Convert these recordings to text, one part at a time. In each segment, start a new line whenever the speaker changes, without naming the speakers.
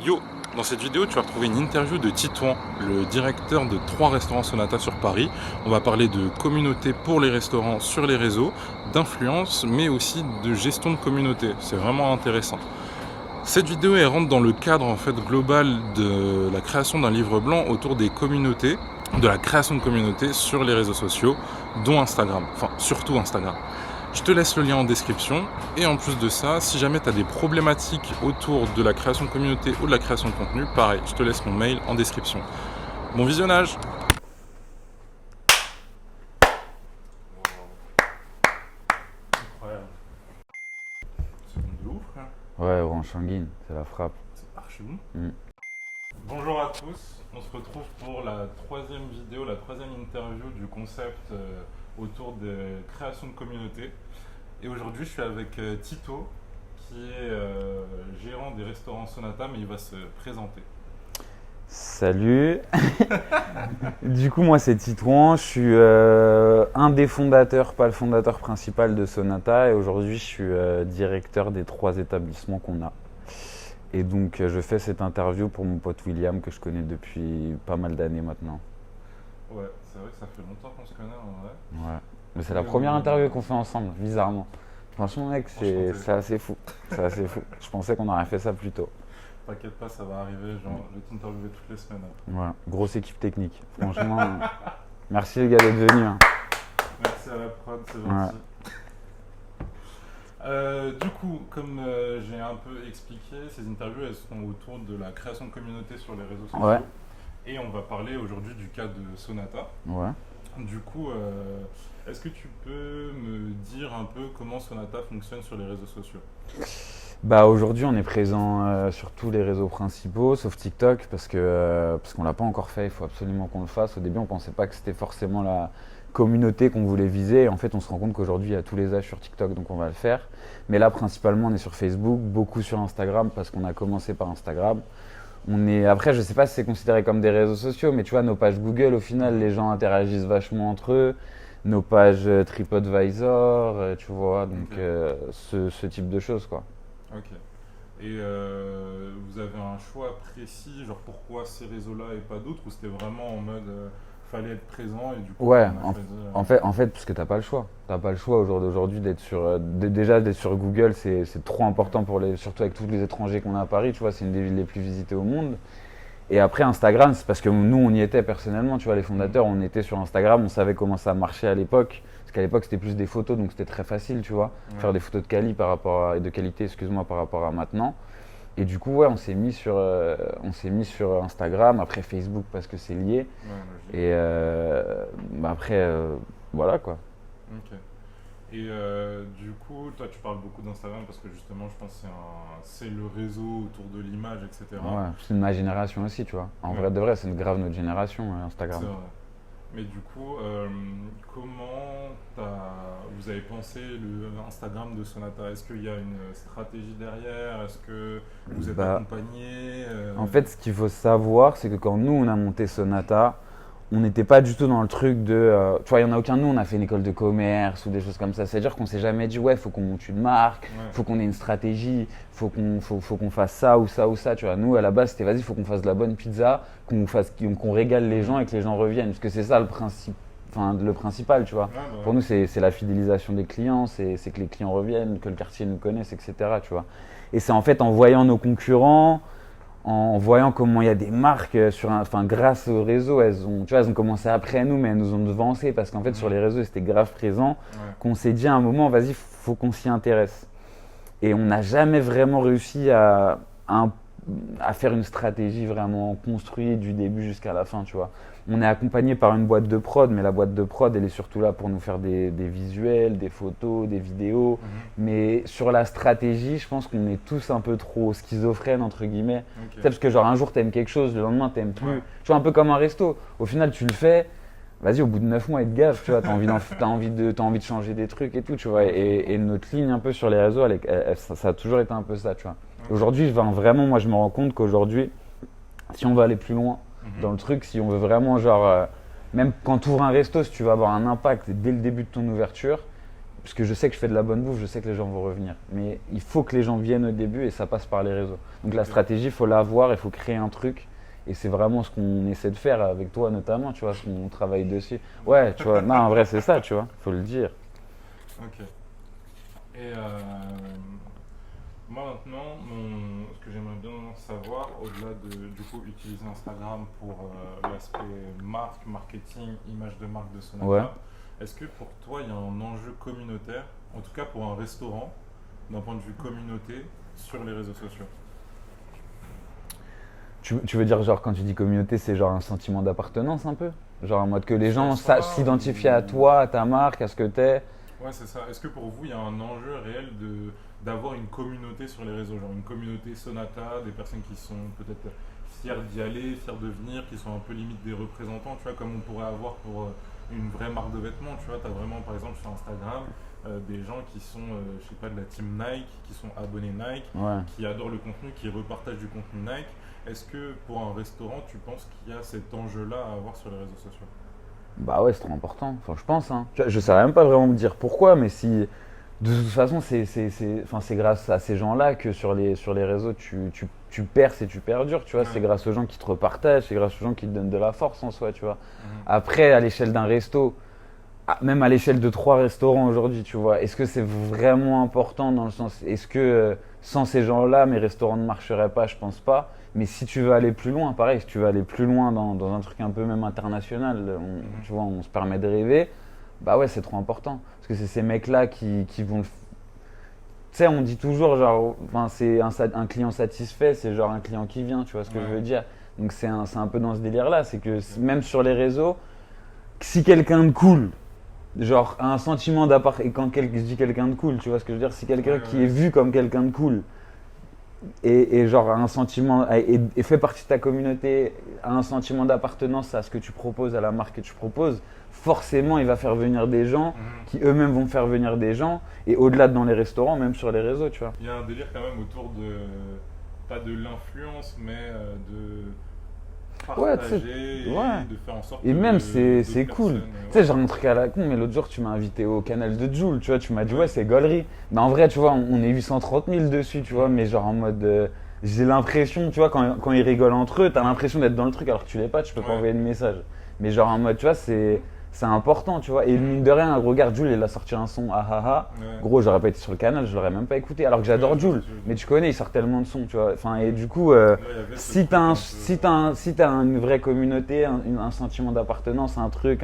Yo, dans cette vidéo, tu vas retrouver une interview de Titouan, le directeur de 3 restaurants Sonata sur Paris. On va parler de communauté pour les restaurants sur les réseaux, d'influence, mais aussi de gestion de communauté. C'est vraiment intéressant. Cette vidéo, elle rentre dans le cadre en fait global de la création d'un livre blanc autour des communautés, de la création de communautés sur les réseaux sociaux, dont Instagram, enfin surtout Instagram. Je te laisse le lien en description. Et en plus de ça, si jamais tu as des problématiques autour de la création de communauté ou de la création de contenu, pareil, je te laisse mon mail en description. Bon visionnage! Incroyable. C'est de ouf, hein.
Ouais, Orange Sanguine, c'est la frappe.
C'est archi bon. Bonjour à tous, on se retrouve pour la troisième vidéo, la troisième interview du concept autour des créations de communauté. Et aujourd'hui, je suis avec Tito, qui est gérant des restaurants Sonata, mais il va se présenter.
Salut. Du coup, moi c'est Titouan, je suis un des fondateurs, pas le fondateur principal de Sonata, et aujourd'hui je suis directeur des 3 établissements qu'on a. Et donc je fais cette interview pour mon pote William que je connais depuis pas mal d'années maintenant.
Ouais, c'est vrai que ça fait longtemps qu'on se connaît en vrai.
Ouais. Mais c'est la première interview qu'on fait ensemble, bizarrement. Franchement mec, c'est assez fou. C'est assez fou. Je pensais qu'on aurait fait ça plus tôt.
T'inquiète pas, ça va arriver, genre, je vais t'interviewer toutes les semaines.
Voilà, grosse équipe technique. Franchement, merci les gars d'être venus. Hein.
Merci à la prod, c'est gentil. Du coup, comme j'ai un peu expliqué, ces interviews elles seront autour de la création de communauté sur les réseaux sociaux.
Ouais.
Et on va parler aujourd'hui du cas de Sonata.
Ouais.
Du coup, est-ce que tu peux me dire un peu comment Sonata fonctionne sur les réseaux sociaux?
Bah aujourd'hui on est présent sur tous les réseaux principaux sauf TikTok parce qu'on l'a pas encore fait, il faut absolument qu'on le fasse. Au début on pensait pas que c'était forcément la communauté qu'on voulait viser et en fait on se rend compte qu'aujourd'hui il y a tous les âges sur TikTok donc on va le faire. Mais là principalement on est sur Facebook, beaucoup sur Instagram parce qu'on a commencé par Instagram. Après je sais pas si c'est considéré comme des réseaux sociaux mais tu vois nos pages Google au final les gens interagissent vachement entre eux. Nos pages TripAdvisor, tu vois, donc ce type de choses quoi.
Ok. Et vous avez un choix précis, genre pourquoi ces réseaux-là et pas d'autres, ou c'était vraiment en mode fallait être présent et du coup
Ouais,
on a choisi,
en fait, parce que t'as pas le choix. T'as pas le choix au jour d'aujourd'hui d'être déjà d'être sur Google, c'est trop important surtout avec tous les étrangers qu'on a à Paris, tu vois, c'est une des villes les plus visitées au monde. Et après Instagram, c'est parce que nous on y était personnellement, tu vois, les fondateurs, on était sur Instagram, on savait comment ça marchait à l'époque. Parce qu'à l'époque c'était plus des photos, donc c'était très facile, tu vois, faire des photos de qualité, excuse-moi, par rapport à maintenant. Et du coup, ouais, on s'est mis sur Instagram, après Facebook parce que c'est lié. Et après, voilà quoi.
Ok. Et du coup, toi tu parles beaucoup d'Instagram parce que justement je pense que c'est le réseau autour de l'image, etc.
Ouais, c'est de ma génération aussi, tu vois. En vrai de vrai, c'est grave notre génération, Instagram.
C'est vrai. Mais du coup, comment vous avez pensé le Instagram de Sonata? Est-ce qu'il y a une stratégie derrière? Est-ce que vous êtes accompagné?
En fait, ce qu'il faut savoir, c'est que quand nous, on a monté Sonata, on n'était pas du tout dans le truc de… tu vois, il n'y en a aucun de nous, on a fait une école de commerce ou des choses comme ça. C'est-à-dire qu'on ne s'est jamais dit, ouais, il faut qu'on monte une marque, il faut qu'on ait une stratégie, faut qu'on fasse ça ou ça ou ça. Tu vois, nous, à la base, c'était vas-y, il faut qu'on fasse de la bonne pizza, qu'on régale les gens et que les gens reviennent. Parce que c'est ça le principal, tu vois. Pour nous, c'est la fidélisation des clients, c'est que les clients reviennent, que le quartier nous connaisse, etc. Tu vois. Et c'est en fait en voyant nos concurrents, en voyant comment il y a des marques grâce au réseau, elles ont commencé après nous, mais elles nous ont devancé parce qu'en fait sur les réseaux c'était grave présent, qu'on s'est dit à un moment, vas-y, faut qu'on s'y intéresse. Et on n'a jamais vraiment réussi à faire une stratégie vraiment construite du début jusqu'à la fin, tu vois. On est accompagné par une boîte de prod, mais la boîte de prod, elle est surtout là pour nous faire des visuels, des photos, des vidéos. Mais sur la stratégie, je pense qu'on est tous un peu trop schizophrènes, entre guillemets. Tu sais, parce que genre un jour, t'aimes quelque chose, le lendemain, t'aimes plus. Tu vois, un peu comme un resto. Au final, tu le fais, vas-y, au bout de 9 mois, il te gave, tu vois. T'as envie de changer des trucs et tout, tu vois. Et notre ligne un peu sur les réseaux, ça a toujours été un peu ça, tu vois. Aujourd'hui, vraiment, moi, je me rends compte qu'aujourd'hui, si on veut aller plus loin dans le truc, si on veut vraiment, genre, même quand tu ouvres un resto, si tu veux avoir un impact dès le début de ton ouverture, parce que je sais que je fais de la bonne bouffe, je sais que les gens vont revenir. Mais il faut que les gens viennent au début et ça passe par les réseaux. Donc la stratégie, il faut l'avoir, il faut créer un truc. Et c'est vraiment ce qu'on essaie de faire avec toi notamment, tu vois, qu'on travaille dessus. Ouais, tu vois, non, en vrai, c'est ça, tu vois, faut le dire.
Ok. Et moi maintenant, ce que j'aimerais bien savoir, au-delà de du coup utiliser Instagram pour l'aspect marque, marketing, image de marque de Sonata,
Ouais.
est-ce que pour toi il y a un enjeu communautaire, en tout cas pour un restaurant, d'un point de vue communauté, sur les réseaux sociaux?
Tu veux dire, genre, quand tu dis communauté, c'est genre un sentiment d'appartenance un peu? Genre en mode que les gens
Ça,
s'identifient à toi, à ta marque, à ce que t'es.
ouais, c'est ça. Est-ce que pour vous, il y a un enjeu réel d'avoir une communauté sur les réseaux, genre une communauté Sonata, des personnes qui sont peut-être fières d'y aller, fières de venir, qui sont un peu limite des représentants, tu vois, comme on pourrait avoir pour une vraie marque de vêtements, tu vois, tu as vraiment par exemple sur Instagram des gens qui sont, je sais pas, de la team Nike, qui sont abonnés Nike,
Ouais.
qui adorent le contenu, qui repartagent du contenu Nike. Est-ce que pour un restaurant, tu penses qu'il y a cet enjeu-là à avoir sur les réseaux sociaux?
Bah ouais, c'est trop important. Enfin, je pense, hein. Je saurais même pas vraiment me dire pourquoi, mais si. De toute façon, enfin, c'est grâce à ces gens-là que sur les réseaux, tu perces et tu perdures, tu vois.
Ouais.
C'est grâce aux gens qui te repartagent, c'est grâce aux gens qui te donnent de la force en soi, tu vois.
Mhm.
Après, à l'échelle d'un resto, même à l'échelle de 3 restaurants aujourd'hui, tu vois, est-ce que c'est vraiment important dans le sens, est-ce que sans ces gens-là, mes restaurants ne marcheraient pas? Je pense pas. Mais si tu veux aller plus loin, pareil, si tu veux aller plus loin dans un truc un peu même international, tu vois, on se permet de rêver, bah ouais, c'est trop important. Parce que c'est ces mecs-là qui vont. Tu sais, on dit toujours, genre, enfin, c'est un client satisfait, c'est genre un client qui vient, tu vois ce que
Ouais.
je veux dire. Donc c'est un peu dans ce délire-là, c'est que même sur les réseaux, si quelqu'un de cool, genre a un sentiment d'appart, et quand je dis quelqu'un de cool, tu vois ce que je veux dire, si quelqu'un
Ouais,
qui
ouais.
est vu comme quelqu'un de cool, et genre a un sentiment, et fait partie de ta communauté, a un sentiment d'appartenance à ce que tu proposes, à la marque que tu proposes, forcément il va faire venir des gens
Mhm.
qui eux-mêmes vont faire venir des gens, et au-delà de dans les restaurants, même sur les réseaux, tu vois.
Il y a un délire quand même autour de, pas de l'influence, mais de
Ouais, tu sais,
partager et
ouais.
de faire en sorte
Et
que
même
d'autres
c'est cool.
personnes.
Tu sais, j'ai un truc à la con, mais l'autre jour tu m'as invité au canal de Joule, tu vois, tu m'as dit ouais c'est gaulerie. Mais en vrai, tu vois, on est 830 000 dessus, tu vois, mais genre en mode. J'ai l'impression, tu vois, quand ils rigolent entre eux, t'as l'impression d'être dans le truc alors que tu l'es pas, tu peux pas
Ouais.
envoyer de message. Mais genre en mode, tu vois, c'est important, tu vois. Et mine de rien, regarde, Jules, il a sorti un son, ah ah ah.
Ouais.
Gros, j'aurais pas été sur le canal, je l'aurais même pas écouté. Alors que j'adore
Ouais, je vois
Jules,
ce que tu veux
mais
dire.
tu connais, il sort tellement de sons, tu vois. Enfin, et du coup,
Là, il y avait ce
si
truc
t'as
un peu-
si t'as une vraie communauté, un sentiment d'appartenance, un truc,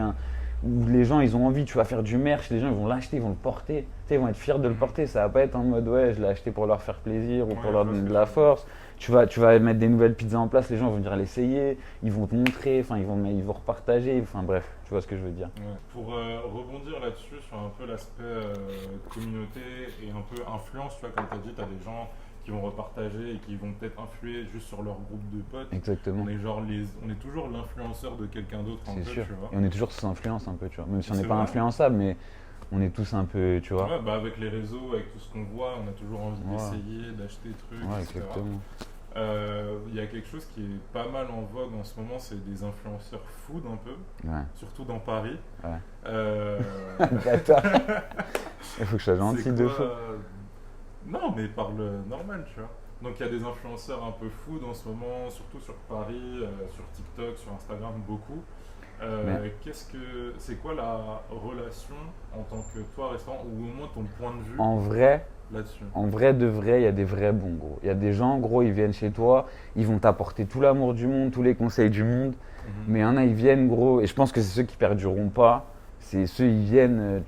où les gens ils ont envie, tu vas faire du merch, les gens ils vont l'acheter, ils vont le porter, tu sais, ils vont être fiers de le porter. Ça va pas être en mode ouais, je l'ai acheté pour leur faire plaisir ou
Ouais,
pour
je
leur
vois ce
donner
que
de
tu
la
veux dire.
force. Tu vas mettre des nouvelles pizzas en place, les gens vont venir l'essayer, ils vont te montrer, enfin ils vont repartager, enfin bref, tu vois ce que je veux dire.
Ouais. Pour rebondir là-dessus, sur un peu l'aspect communauté et un peu influence, tu vois, comme tu as dit, tu as des gens qui vont repartager et qui vont peut-être influer juste sur leur groupe de potes.
Exactement.
On est toujours l'influenceur de quelqu'un d'autre un
C'est
peu,
sûr.
tu vois.
Et on est toujours sous influence un peu, tu vois. Même si on
C'est
n'est pas
vrai.
influençable, mais on est tous un peu, tu vois.
Ouais, bah avec les réseaux, avec tout ce qu'on voit, on a toujours envie
Ouais.
d'essayer, d'acheter des trucs,
Ouais,
etc.
exactement.
Il y a quelque chose qui est pas mal en vogue en ce moment, c'est des influenceurs food un peu,
Ouais.
surtout dans Paris.
Ouais.
Euh,
Bâtard. Il faut que je sois gentil
c'est
de
quoi,
fou.
Non, mais parle normal, tu vois. Donc il y a des influenceurs un peu food en ce moment, surtout sur Paris, sur TikTok, sur Instagram, beaucoup.
Mais
C'est quoi la relation en tant que toi restaurant, ou au moins ton point de vue
en vrai,
là-dessus?
en vrai de vrai, il y a des vrais bons, gros. Il y a des gens, gros, ils viennent chez toi, ils vont t'apporter tout l'amour du monde, tous les conseils du monde.
Mhm.
Mais il y en a, ils viennent, gros, et je pense que c'est ceux qui perdureront pas. C'est ceux, ils viennent,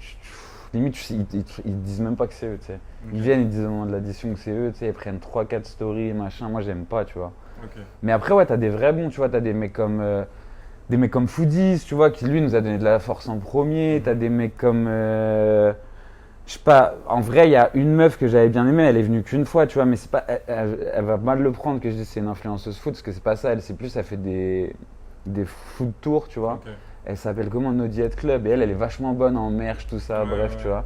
limite, ils disent même pas que c'est eux, tu sais.
Ok.
Ils viennent, ils disent au moment de l'addition que c'est eux, tu sais, ils prennent 3 4 stories, machin. Moi, j'aime pas, tu vois.
Ok.
Mais après, ouais, t'as des vrais bons, tu vois, t'as des mecs comme Foodies, tu vois, qui lui nous a donné de la force en premier. T'as des mecs comme, je sais pas, en vrai, il y a une meuf que j'avais bien aimée, elle est venue qu'une fois, tu vois, mais c'est pas, elle va mal le prendre que je dis c'est une influenceuse food, parce que c'est pas ça, elle, c'est plus, elle fait des food tours, tu vois.
Ok.
Elle s'appelle comment, No Diet Club, et elle est vachement bonne en merch, tout ça,
Ouais,
bref,
ouais.
tu vois.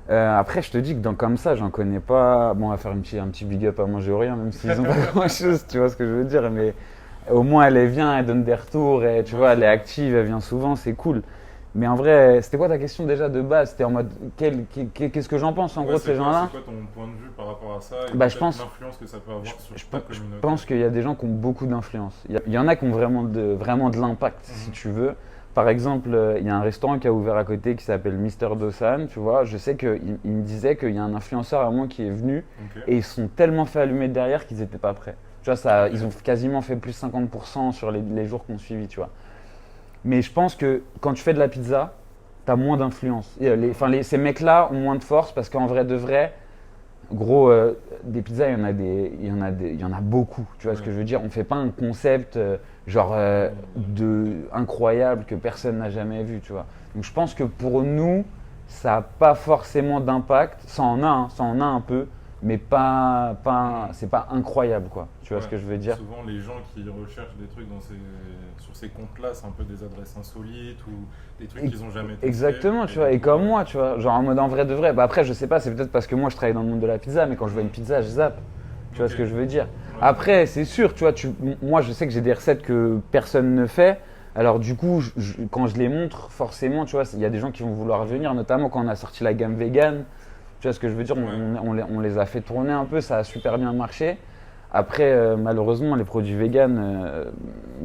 Après, je te dis que dans comme ça, j'en connais pas. Bon, on va faire un petit big up à Manger au Rien, même s'ils ont pas grand chose, tu vois ce que je veux dire. Mais au moins, elle vient, elle donne des retours, et tu vois, elle est active, elle vient souvent, c'est cool. Mais en vrai, c'était quoi ta question déjà de base? C'était en mode, qu'est-ce que j'en pense en gros de ces gens-là?
C'est quoi ton point de vue par rapport à ça et
Bah,
l'influence que ça peut avoir sur ta
je
communauté?
pense qu'il y a des gens qui ont beaucoup d'influence. Il y en a qui ont vraiment de l'impact, si tu veux. Par exemple, il y a un restaurant qui a ouvert à côté qui s'appelle Mister Dosan, tu vois. Je sais qu'il me disait qu'il y a un influenceur à moi qui est venu et ils sont tellement fait allumer derrière qu'ils n'étaient pas prêts. Tu vois, ils ont quasiment fait plus 50% sur les jours qu'on suivi, tu vois. Mais je pense que quand tu fais de la pizza, tu as moins d'influence. Ces mecs-là ont moins de force parce qu'en vrai de vrai, gros, des pizzas, il y en a beaucoup. Tu vois ce que je veux dire? On fait pas un concept incroyable que personne n'a jamais vu, tu vois. Donc je pense que pour nous, ça n'a pas forcément d'impact. Ça en a, ça en a un peu, mais c'est pas incroyable, quoi. Tu vois ce que je veux dire?
Souvent, les gens qui recherchent des trucs sur ces comptes-là, c'est un peu des adresses insolites ou des trucs qu'ils n'ont jamais testés.
Exactement, tu vois. Et comme moi, tu vois, genre en mode en vrai de vrai. Bah après, je sais pas, c'est peut-être parce que moi je travaille dans le monde de la pizza, mais quand je vois une pizza, je zappe. Tu vois ce que je veux dire? Après, c'est sûr, tu vois, moi je sais que j'ai des recettes que personne ne fait. Alors du coup, quand je les montre, forcément, tu vois, il y a des gens qui vont vouloir venir, notamment quand on a sorti la gamme vegan. Tu vois ce que je veux dire? On les a fait tourner un peu, ça a super bien marché. Après, malheureusement, les produits vegan,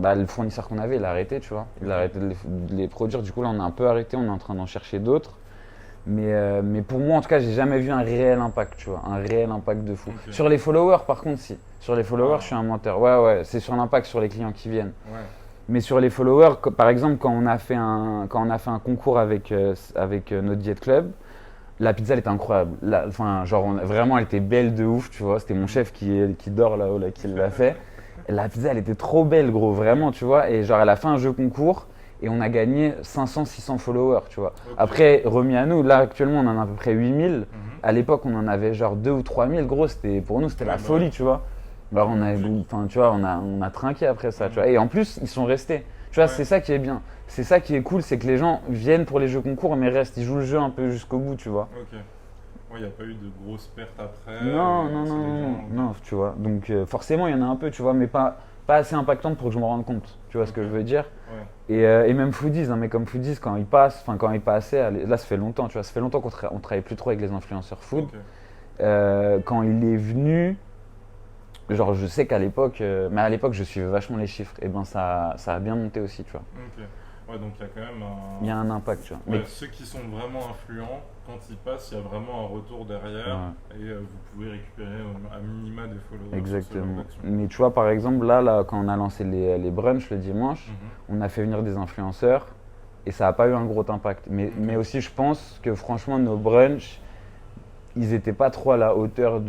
le fournisseur qu'on avait, il a arrêté, tu vois. Il a arrêté de les produire. Du coup, là, on a un peu arrêté, on est en train d'en chercher d'autres. Mais pour moi, en tout cas, j'ai jamais vu un réel impact, tu vois. Un réel impact de fou. Okay. Sur les followers, par contre, si. Sur les followers, je suis un menteur. Ouais, c'est sur l'impact sur les clients qui viennent. Ouais. Mais sur les followers, par exemple, quand on a fait un concours avec notre Diet Club, la pizza, elle était incroyable. Vraiment, elle était belle de ouf, tu vois. C'était mon chef qui dort là-haut, là, qui l'a fait. Et la pizza, elle était trop belle, gros, vraiment, tu vois. Et genre, elle a fait un jeu concours et on a gagné 500-600 followers, tu vois. Okay. Après, remis à nous, là, actuellement, on en a à peu près 8000. À l'époque, on en avait genre 2 ou 3000, gros. Pour nous, c'était la folie, tu vois. Alors, on a trinqué après ça, tu vois. Et en plus, ils sont restés. Tu vois, c'est ça qui est bien. C'est ça qui est cool, c'est que les gens viennent pour les jeux concours, mais restent. Ils jouent le jeu un peu jusqu'au bout, tu vois.
Ok. Il n'y a pas eu de grosses pertes après.
Non, tu vois. Donc, forcément, il y en a un peu, tu vois, mais pas assez impactante pour que je me rende compte. Tu vois ce que je veux dire? Et même Foodies, un mec comme Foodies, quand il passait, là, ça fait longtemps, tu vois. Ça fait longtemps qu'on travaille plus trop avec les influenceurs food. Quand il est venu. Genre, je sais qu'à l'époque, mais à l'époque, je suivais vachement les chiffres. Et ben, ça a bien monté aussi, tu vois.
Ok. Ouais, donc il y a quand même
il y a un impact, tu vois.
Ouais, mais ceux qui sont vraiment influents, quand ils passent, il y a vraiment un retour derrière. Ouais. Et vous pouvez récupérer à minima des followers.
Exactement. Mais tu vois, par exemple, là quand on a lancé les brunchs le dimanche, on a fait venir des influenceurs et ça n'a pas eu un gros impact. Mais aussi, je pense que franchement, nos brunchs, ils n'étaient pas trop à la hauteur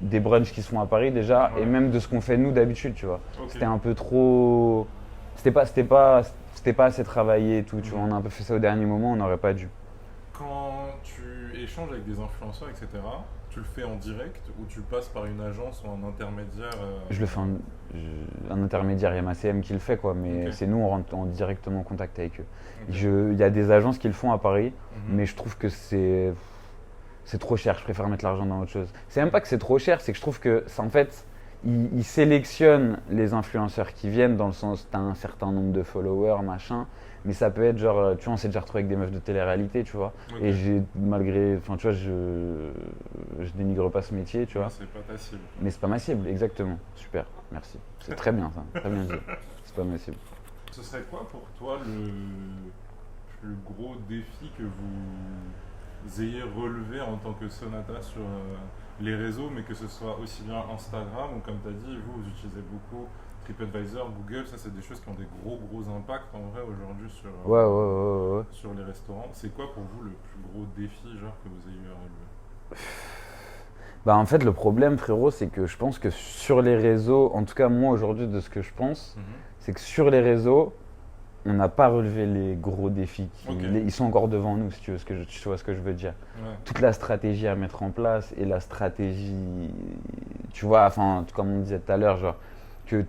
des brunchs qui sont à Paris déjà, et même de ce qu'on fait nous d'habitude, tu vois. Okay. C'était un peu trop. C'était pas assez travaillé et tout, tu vois. On a un peu fait ça au dernier moment, on n'aurait pas dû.
Quand tu échanges avec des influenceurs, etc., tu le fais en direct ou tu passes par une agence ou un intermédiaire
Je le fais un intermédiaire, il y a ma CM qui le fait, quoi, mais c'est nous, on rentre directement en contact avec eux. Il y a des agences qui le font à Paris, mais je trouve que c'est trop cher, je préfère mettre l'argent dans autre chose. C'est même pas que c'est trop cher, c'est que je trouve que, en fait, ils sélectionnent les influenceurs qui viennent dans le sens, t'as un certain nombre de followers, machin, mais ça peut être genre, tu vois, on s'est déjà retrouvé avec des meufs de télé-réalité, tu vois, et tu vois, je dénigre pas ce métier, tu vois.
C'est pas ma cible.
Mais c'est pas ma cible, exactement, super, merci. C'est très bien ça, très bien dit, c'est pas ma cible.
Ce serait quoi pour toi le plus gros défi que vous ayez relevé en tant que Sonata sur les réseaux, mais que ce soit aussi bien Instagram ou comme tu as dit, vous utilisez beaucoup TripAdvisor, Google, ça c'est des choses qui ont des gros impacts en vrai aujourd'hui sur les restaurants. C'est quoi pour vous le plus gros défi genre que vous ayez eu à relever?
Bah en fait le problème frérot, c'est que je pense que sur les réseaux, en tout cas moi aujourd'hui de ce que je pense, c'est que sur les réseaux, on n'a pas relevé les gros défis. Ils sont encore devant nous, si tu vois ce que je veux dire. Ouais. Toute la stratégie à mettre en place et la stratégie, tu vois, enfin, comme on disait tout à l'heure, genre, que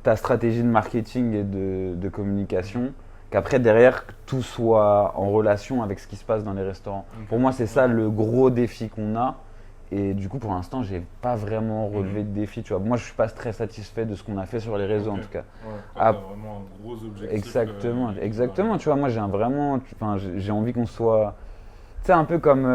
ta stratégie de marketing et de communication, qu'après, derrière, tout soit en relation avec ce qui se passe dans les restaurants. Pour moi, c'est ça le gros défi qu'on a. Et du coup, pour l'instant, j'ai pas vraiment relevé de défi, tu vois. Moi, je suis pas très satisfait de ce qu'on a fait sur les réseaux, en tout cas.
Ouais,
Ah,
t'as vraiment un gros objectif.
exactement, tu vois. Moi, j'ai envie qu'on soit. Tu sais, un peu comme.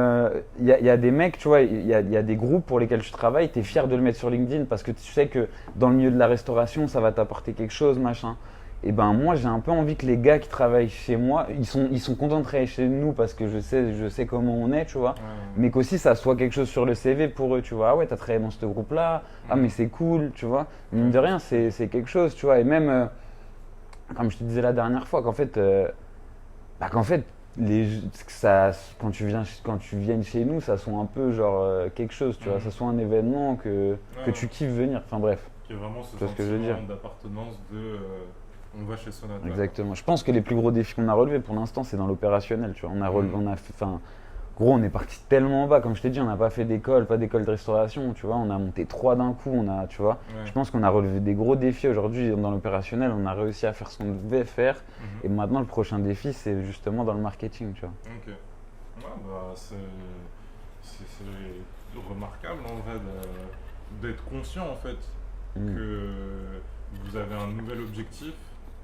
Il y a des mecs, tu vois, il y a des groupes pour lesquels tu travailles, tu es fier de le mettre sur LinkedIn parce que tu sais que dans le milieu de la restauration, ça va t'apporter quelque chose, machin. Et ben moi, j'ai un peu envie que les gars qui travaillent chez moi, ils sont contents de travailler chez nous parce que je sais comment on est, tu vois. Mais qu'aussi ça soit quelque chose sur le CV pour eux, tu vois. Ah ouais, t'as travaillé dans ce groupe-là, ah mais c'est cool, tu vois. Mine de rien, c'est quelque chose, tu vois. Et même, comme je te disais la dernière fois, qu'en fait, quand tu viennes chez nous, ça soit un peu genre quelque chose, tu vois. Ça soit un événement que tu kiffes venir. Enfin bref,
Qui est vraiment ce
tu vois ce que je veux dire.
sentiment d'appartenance de on va chez Sonata.
Exactement. Je pense que les plus gros défis qu'on a relevés pour l'instant, c'est dans l'opérationnel, tu vois. Gros, on est parti tellement bas, comme je t'ai dit, on n'a pas fait d'école, pas d'école de restauration, tu vois. On a monté 3 d'un coup, tu vois.
Ouais.
Je pense qu'on a relevé des gros défis aujourd'hui dans l'opérationnel. On a réussi à faire ce qu'on devait faire. Et maintenant, le prochain défi, c'est justement dans le marketing, tu vois.
Ok. Ouais, bah, c'est remarquable en vrai d'être conscient en fait que vous avez un nouvel objectif,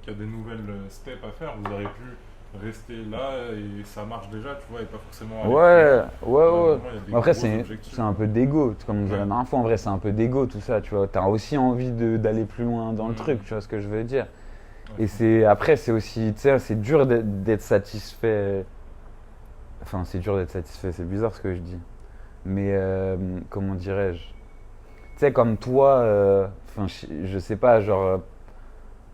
qu'il y a des nouvelles steps à faire. Vous auriez pu rester là et ça marche déjà, tu vois, et pas forcément aller
Ouais.
plus loin. Vraiment, il y a des
Après,
gros
c'est
objectifs.
un peu d'ego, comme on disait la
Ouais.
dernière fois. En vrai, c'est un peu d'ego, tout ça, tu vois. T'as aussi envie d'aller plus loin dans le
Mhm.
truc, tu vois ce que je veux dire.
Ouais,
Et après, c'est aussi, tu sais, c'est dur d'être satisfait. Enfin, c'est dur d'être satisfait, c'est bizarre ce que je dis. Mais comment dirais-je? Tu sais, comme toi, enfin, je sais pas, genre,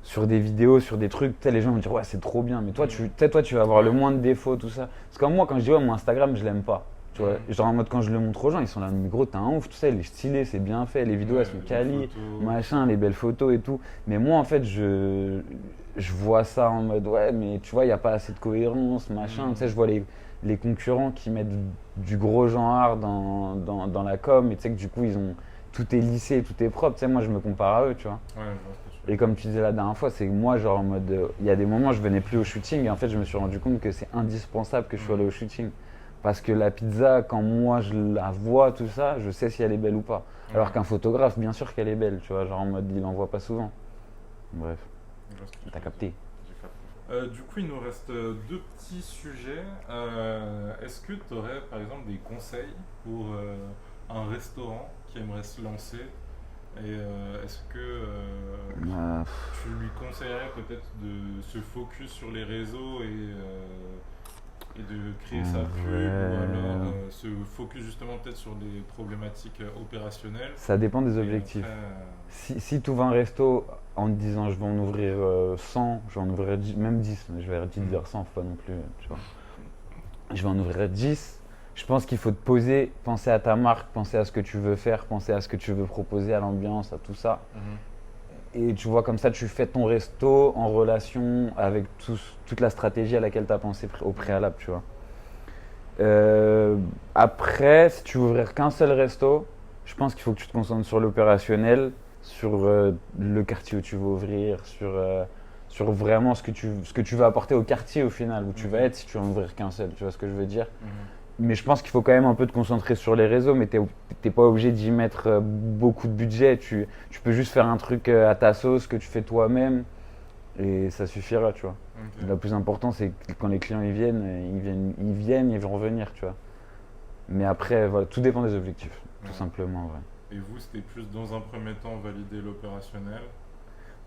sur des vidéos, sur des trucs, tu sais, les gens vont dire, ouais, c'est trop bien. Mais toi, tu sais, toi, tu vas avoir le moins de défauts, tout ça. Parce que moi, quand je dis, ouais, mon Instagram, je l'aime pas. Tu vois, genre en mode, quand je le montre aux gens, ils sont là, mais gros, t'es un ouf, tout ça, il est stylé, c'est bien fait, les vidéos,
Ouais,
elles sont
les
quali,
photos.
machin, les belles photos et tout. Mais moi, en fait, je vois ça en mode, ouais, mais tu vois, il n'y a pas assez de cohérence, machin. Tu sais, je vois les concurrents qui mettent du gros genre dans la com, et tu sais que du coup, tout est lissé, tout est propre. Tu sais, moi, je me compare à eux, tu vois.
Ouais, je vois ce que tu veux
Et comme tu disais la dernière fois, c'est que moi, genre en mode. Il y a des moments, je venais plus au shooting, et en fait, je me suis rendu compte que c'est indispensable que je sois allé au shooting. Parce que la pizza, quand moi je la vois, tout ça, je sais si elle est belle ou pas. Alors qu'un photographe, bien sûr qu'elle est belle, tu vois, genre en mode, il en voit pas souvent. Bref,
Je vois ce que tu
t'as
veux
capté.
dire. J'ai capté. Du coup, il nous reste deux petits sujets. Est-ce que tu aurais par exemple des conseils pour un restaurant qui aimerait se lancer et est-ce que
Euh,
tu lui conseillerais peut-être de se focus sur les réseaux et de créer sa pub ou alors se focus justement peut-être sur des problématiques opérationnelles
Ça dépend des
et
objectifs.
après,
Si tu ouvres un resto en te disant je vais en ouvrir 100, je vais en ouvrir 10, même 10, mais je vais arrêter de dire 100, faut pas non plus, tu vois. Je vais en ouvrir 10. Je pense qu'il faut te poser, penser à ta marque, penser à ce que tu veux faire, penser à ce que tu veux proposer, à l'ambiance, à tout ça. Et tu vois, comme ça, tu fais ton resto en relation avec toute la stratégie à laquelle tu as pensé au préalable, tu vois. Après, si tu veux ouvrir qu'un seul resto, je pense qu'il faut que tu te concentres sur l'opérationnel, sur le quartier où tu veux ouvrir, sur vraiment ce que tu veux apporter au quartier au final, où tu vas être si tu veux en ouvrir qu'un seul, tu vois ce que je veux dire. Mais je pense qu'il faut quand même un peu te concentrer sur les réseaux, mais t'es pas obligé d'y mettre beaucoup de budget. Tu peux juste faire un truc à ta sauce que tu fais toi-même et ça suffira, tu vois.
Ok.
Le plus important, c'est que quand les clients ils vont revenir, tu vois. Mais après, voilà, tout dépend des objectifs, tout
Ouais.
simplement. Ouais.
Et vous, c'était plus dans un premier temps valider l'opérationnel.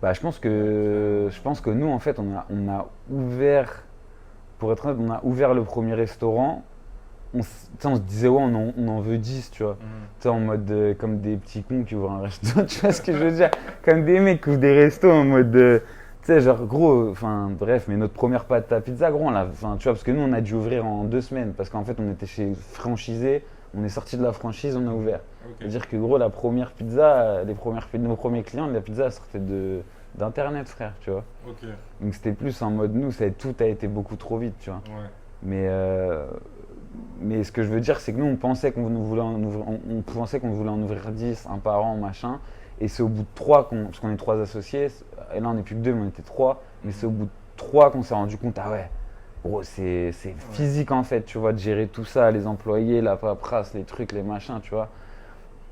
Bah, je pense que nous, en fait, on a ouvert, pour être honnête, on a ouvert le premier restaurant. On se disait, ouais, on en veut 10, tu vois. Tu sais, en mode comme des petits cons qui ouvrent un resto, tu vois ce que je veux dire? Comme des mecs qui ouvrent des restos en mode. Tu sais, genre, gros, enfin, bref, mais notre première pâte à pizza, gros, enfin, tu vois, parce que nous, on a dû ouvrir en 2 semaines, parce qu'en fait, on était chez franchisé, on est sorti de la franchise, on a ouvert.
Ok.
C'est-à-dire que, gros, la première pizza, nos premiers clients, la pizza, elle sortait d'internet, frère, tu vois.
Ok.
Donc, c'était plus en mode, nous, tout a été beaucoup trop vite, tu vois.
Ouais.
Mais ce que je veux dire, c'est que nous, on pensait qu'on voulait en ouvrir 10, un par an, machin. Et c'est au bout de 3, parce qu'on est 3 associés, et là on n'est plus que 2, mais on était 3. Mais c'est au bout de 3 qu'on s'est rendu compte, ah ouais, gros, c'est physique en fait, tu vois, de gérer tout ça, les employés, la paperasse, les trucs, les machins, tu vois.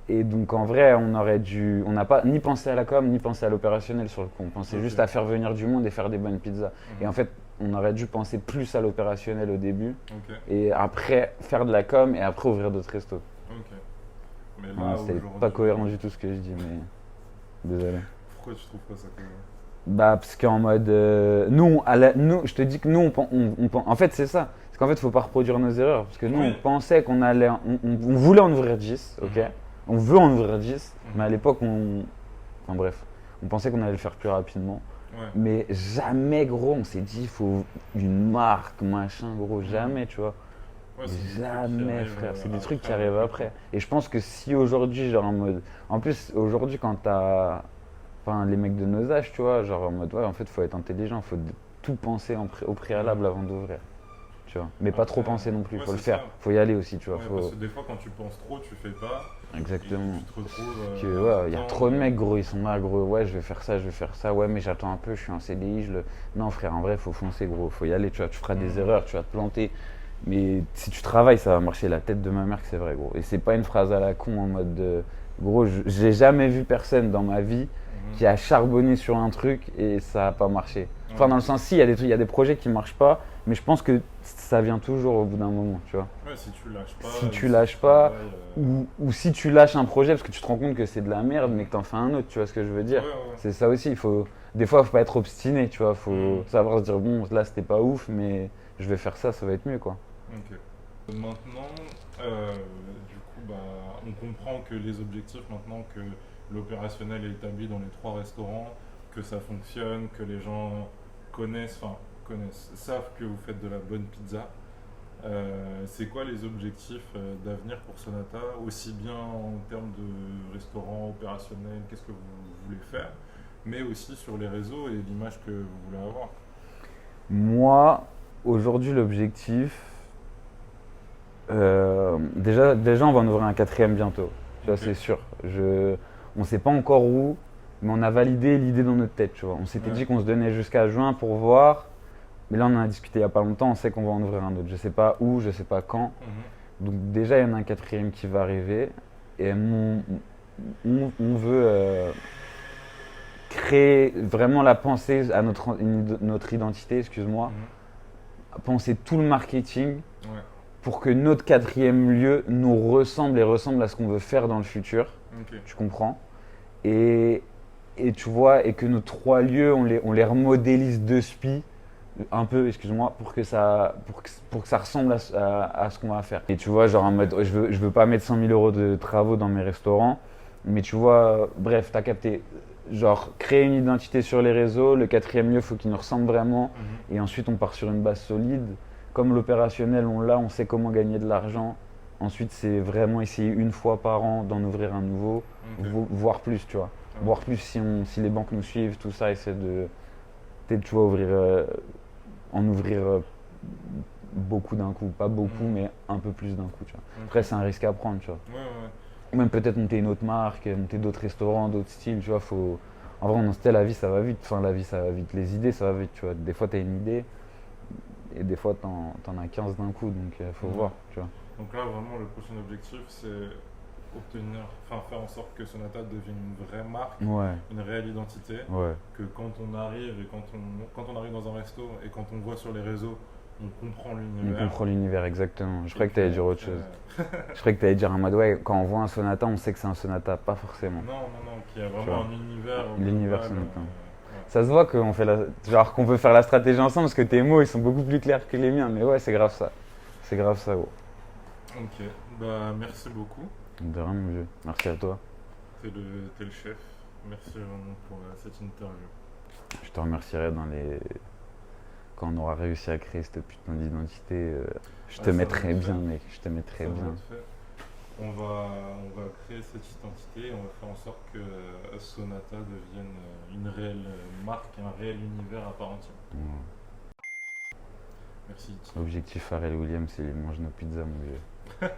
Et donc en vrai, on n'a pas ni pensé à la com, ni pensé à l'opérationnel sur le coup. On pensait
Ok.
juste à faire venir du monde et faire des bonnes pizzas. Et en fait, on aurait dû penser plus à l'opérationnel au début,
Ok,
et après faire de la com, et après ouvrir d'autres restos.
ok. Mais là,
Bon, c'est
aujourd'hui.
pas cohérent du tout ce que je dis, mais désolé.
Pourquoi tu trouves pas ça cohérent?
Bah, parce qu'en mode. Nous, je te dis que nous, en fait, c'est ça. Parce qu'en fait, faut pas reproduire nos erreurs. Parce que nous,
Oui.
on pensait qu'on allait. On voulait en ouvrir 10, ok.
Mhm.
On veut en ouvrir 10,
Mhm.
mais à l'époque, on. Enfin, bref. On pensait qu'on allait le faire plus rapidement.
Ouais.
Mais jamais, gros, on s'est dit, il faut une marque, machin, gros. Jamais, tu vois.
Ouais, c'est des trucs qui
Jamais,
arrivent,
frère. C'est des trucs qui
après,
arrivent après. Et je pense que si aujourd'hui, genre en mode. En plus, aujourd'hui, quand t'as. Enfin, les mecs de nos âges, tu vois, genre en mode, ouais, en fait, faut être intelligent, faut tout penser au préalable avant d'ouvrir, tu vois. Mais pas trop
Après,
penser non plus,
ouais,
faut le
c'est
faire,
ça.
faut y aller aussi, tu vois.
Ouais,
Faut...
parce que des fois, quand tu penses trop, tu fais pas.
Exactement.
Et tu te retrouves.
Que, ouais, il y a trop de mecs, gros, ils sont là, gros, ouais, je vais faire ça, ouais, mais j'attends un peu, je suis en CDI, Non, frère, en vrai, faut foncer, gros, faut y aller, tu vois, tu feras des erreurs, tu vas te planter. Mais si tu travailles, ça va marcher. La tête de ma mère, que c'est vrai, gros. Et c'est pas une phrase à la con en mode de. Gros, j'ai jamais vu personne dans ma vie qui a charbonné sur un truc et ça n'a pas marché. Enfin, dans le sens, si, il y a des trucs, il y a des projets qui marchent pas, mais je pense que ça vient toujours au bout d'un moment, tu vois.
Ouais, si tu lâches pas.
Si tu
si
lâches
tu
pas,
travailles,
ou si tu lâches un projet parce que tu te rends compte que c'est de la merde, mais que t'en fais un autre, tu vois ce que je veux dire.
Ouais, ouais.
C'est ça aussi, des fois, il faut pas être obstiné, tu vois. Faut savoir se dire, bon, là, c'était pas ouf, mais je vais faire ça, ça va être mieux, quoi.
Ok. Maintenant, du coup, bah, on comprend que les objectifs, maintenant que l'opérationnel est établi dans les 3 restaurants, que ça fonctionne, que les gens savent que vous faites de la bonne pizza. C'est quoi les objectifs d'avenir pour Sonata, aussi bien en termes de restaurant opérationnel, qu'est-ce que vous voulez faire, mais aussi sur les réseaux et l'image que vous voulez avoir?
Moi, aujourd'hui, l'objectif, déjà, on va en ouvrir un quatrième bientôt. Tu vois,
Ok.
c'est sûr. On ne sait pas encore où, mais on a validé l'idée dans notre tête. Tu vois. On s'était
Ouais.
dit qu'on se donnait jusqu'à juin pour voir. Mais là, on en a discuté il n'y a pas longtemps. On sait qu'on va en ouvrir un autre. Je ne sais pas où, je ne sais pas quand. Donc, déjà, il y en a un quatrième qui va arriver. Et on veut créer vraiment la pensée à notre identité, excuse-moi. Penser tout le marketing
Ouais.
pour que notre quatrième lieu nous ressemble et ressemble à ce qu'on veut faire dans le futur.
Ok.
Tu comprends? Et tu vois, et que nos 3 lieux, on les remodélise de spi, un peu, excuse-moi, pour que ça ressemble à ce qu'on va faire. Et tu vois, genre en mode, je veux pas mettre 100 000 euros de travaux dans mes restaurants, mais tu vois, bref, t'as capté. Genre, créer une identité sur les réseaux, le quatrième lieu, faut qu'il nous ressemble vraiment, et ensuite on part sur une base solide. Comme l'opérationnel, on sait comment gagner de l'argent. Ensuite, c'est vraiment essayer une fois par an d'en ouvrir un nouveau,
Ok.
voire plus, tu vois.
Ouais.
Voire plus si les banques nous suivent, tout ça, essayer de, peut-être, tu vois, en ouvrir beaucoup d'un coup. Pas beaucoup, mais un peu plus d'un coup, tu vois.
Ok.
Après, c'est un risque à prendre, tu vois.
Ouais, ouais.
Ou même peut-être monter une autre marque, monter d'autres restaurants, d'autres styles, tu vois. En vrai, on sait, la vie, ça va vite. Enfin, la vie, ça va vite. Les idées, ça va vite, tu vois. Des fois, tu as une idée, et des fois, t'en as 15 d'un coup, donc faut voir, tu vois.
Donc là, vraiment, le prochain objectif, c'est faire en sorte que Sonata devienne une vraie marque,
Ouais,
une réelle identité,
ouais.
que quand on arrive et quand on arrive dans un resto et quand on voit sur les réseaux, on comprend
On
l'univers.
comprend l'univers, exactement. Je croyais que
puis,
t'allais dire autre chose. Je croyais que t'allais dire en mode, ouais, quand on voit un Sonata, on sait que c'est un Sonata. Pas forcément.
Non, qu'il y a
Tu
vraiment
vois.
un univers.
L'univers
global,
Sonata.
ouais.
Ça se voit qu'on peut faire la stratégie ensemble parce que tes mots, ils sont beaucoup plus clairs que les miens. Mais ouais, c'est grave ça. C'est grave ça, gros.
Ok, bah merci beaucoup.
De rien, mon vieux. Merci à toi.
T'es le chef. Merci vraiment pour cette interview.
Je te remercierai quand on aura réussi à créer cette putain d'identité. Je te
ça
mettrai
va
bien,
être fait.
mec. Je te mettrai
Ça va
bien.
être fait. On va créer cette identité et on va faire en sorte que Sonata devienne une réelle marque, un réel univers à part entière.
Ouais.
Merci.
Objectif Pharrell Williams, c'est lui mange nos pizzas, mon vieux. Ouais,